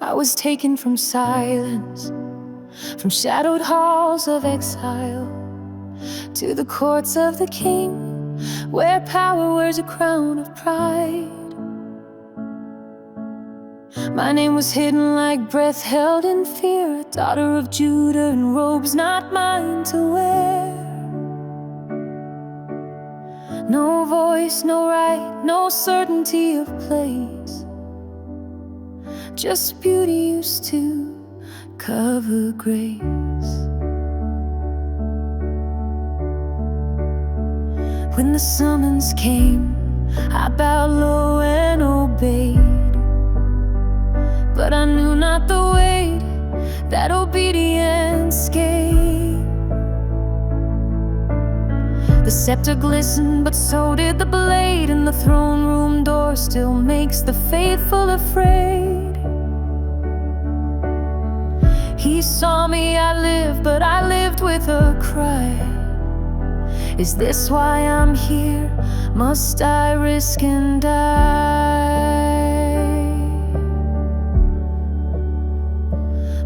I was taken from silence, from shadowed halls of exile, to the courts of the king, where power wears a crown of pride. My name was hidden like breath held in fear, a daughter of Judah in robes not mine to wear. No voice, no right, no certainty of place, just beauty used to cover grace. When the summons came, I bowed low and obeyed, but I knew not the weight that obedience gave. The scepter glistened, but so did the blade, and the throne room door still makes the faithful afraid. He saw me, I lived, but I lived with a cry. Is this why I'm here? Must I risk and die?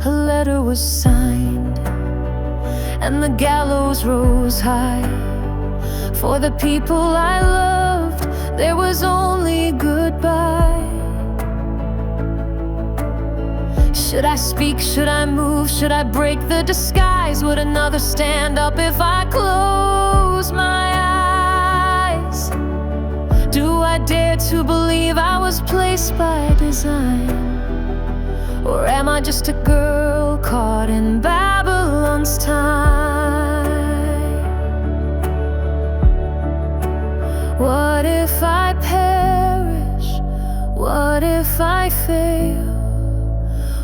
A letter was signed, and the gallows rose high. For the people I loved, there was only goodbye. Should I speak? Should I move? Should I break the disguise? Would another stand up if I close my eyes? Do I dare to believe I was placed by design? Or am I just a girl caught in Babylon's time? What if I perish? What if I fail?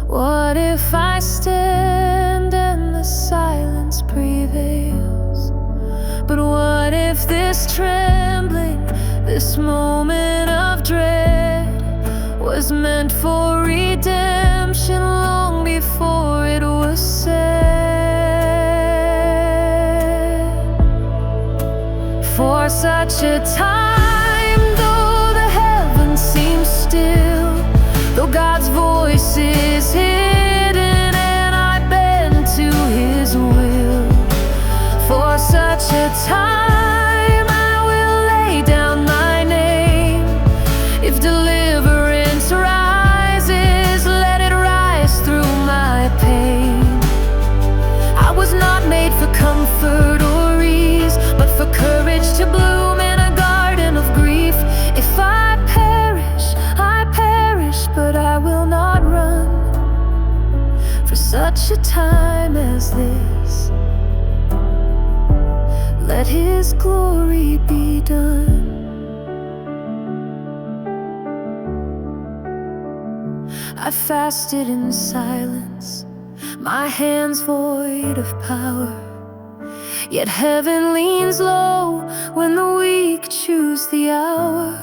What if I stand and the silence prevails? But what if this trembling, this moment of dread, was meant for redemption long before it was said? For such a time, though the heavens seem still, though God's voice is hidden and I bend to His will, for such a time I will lay down my name. If deliverance rises, let it rise through my pain. I was not made for comfort or ease, but for courage to bloom in a garden of grief. If I perish, but I will not run for such a time as this. Let His glory be done. I fasted in silence, my hands void of power, yet heaven leans low when the weak choose the hour.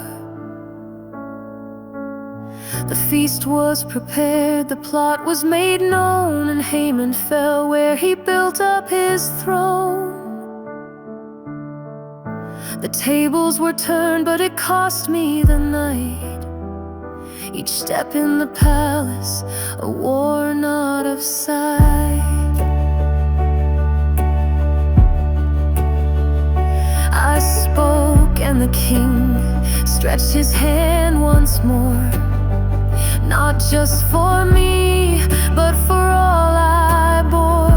The feast was prepared, the plot was made known, and Haman fell where he built up his throne. The tables were turned, but it cost me the night. Each step in the palace, a war not of sight. I spoke, and the king stretched his hand once more, not just for me, but for all I bore.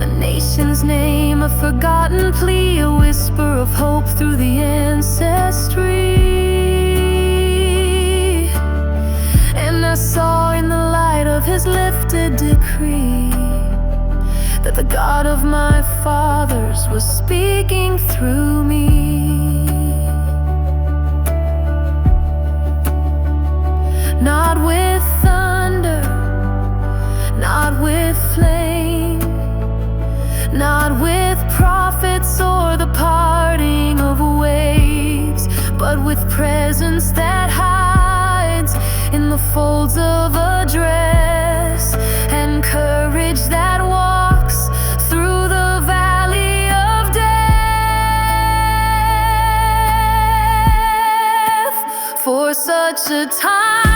A nation's name, a forgotten plea, a whisper of hope through the ancestry. And I saw in the light of His lifted decree that the God of my fathers was speaking through me. Not with thunder, not with flame, not with prophets or the parting of waves, but with presence that hides in the folds of a dress, and courage that walks through the valley of death. For such a time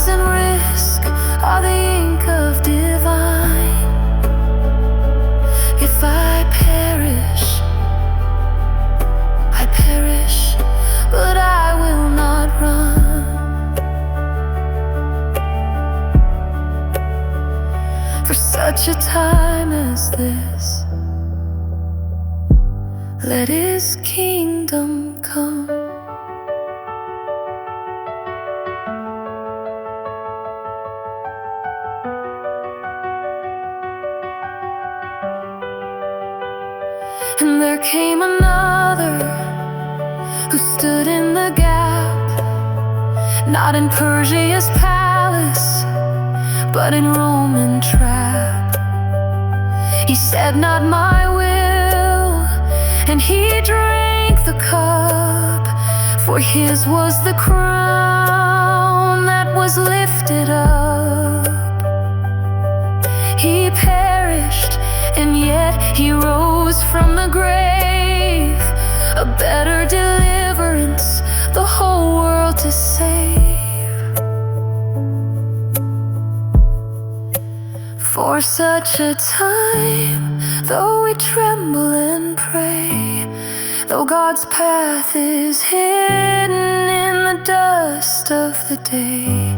silence and risk are the ink of divine. If I perish, but I will not run. For such a time as this, let His kingdom come. And there came another who stood in the gap, not in Persia's palace, but in Roman trap. He said, "Not my will," and he drank the cup, for his was the crown that was lifted up. He perished, and yet he rose from the grave, a better deliverance, the whole world to save. For such a time, though we tremble and pray, though God's path is hidden in the dust of the day,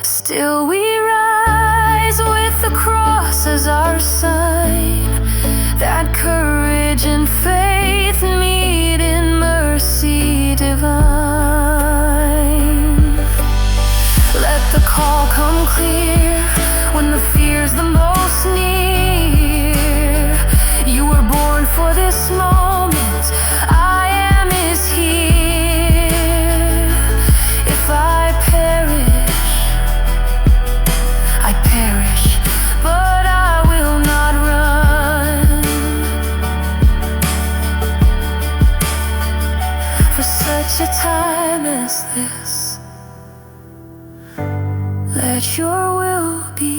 still we rise with the cross as our sign, that courage and faith meet in mercy divine. Let the call come clear when the fear's the most near. You were born for this moment, I am is here. If I perish, but I will not run. For such a time as this, let your will be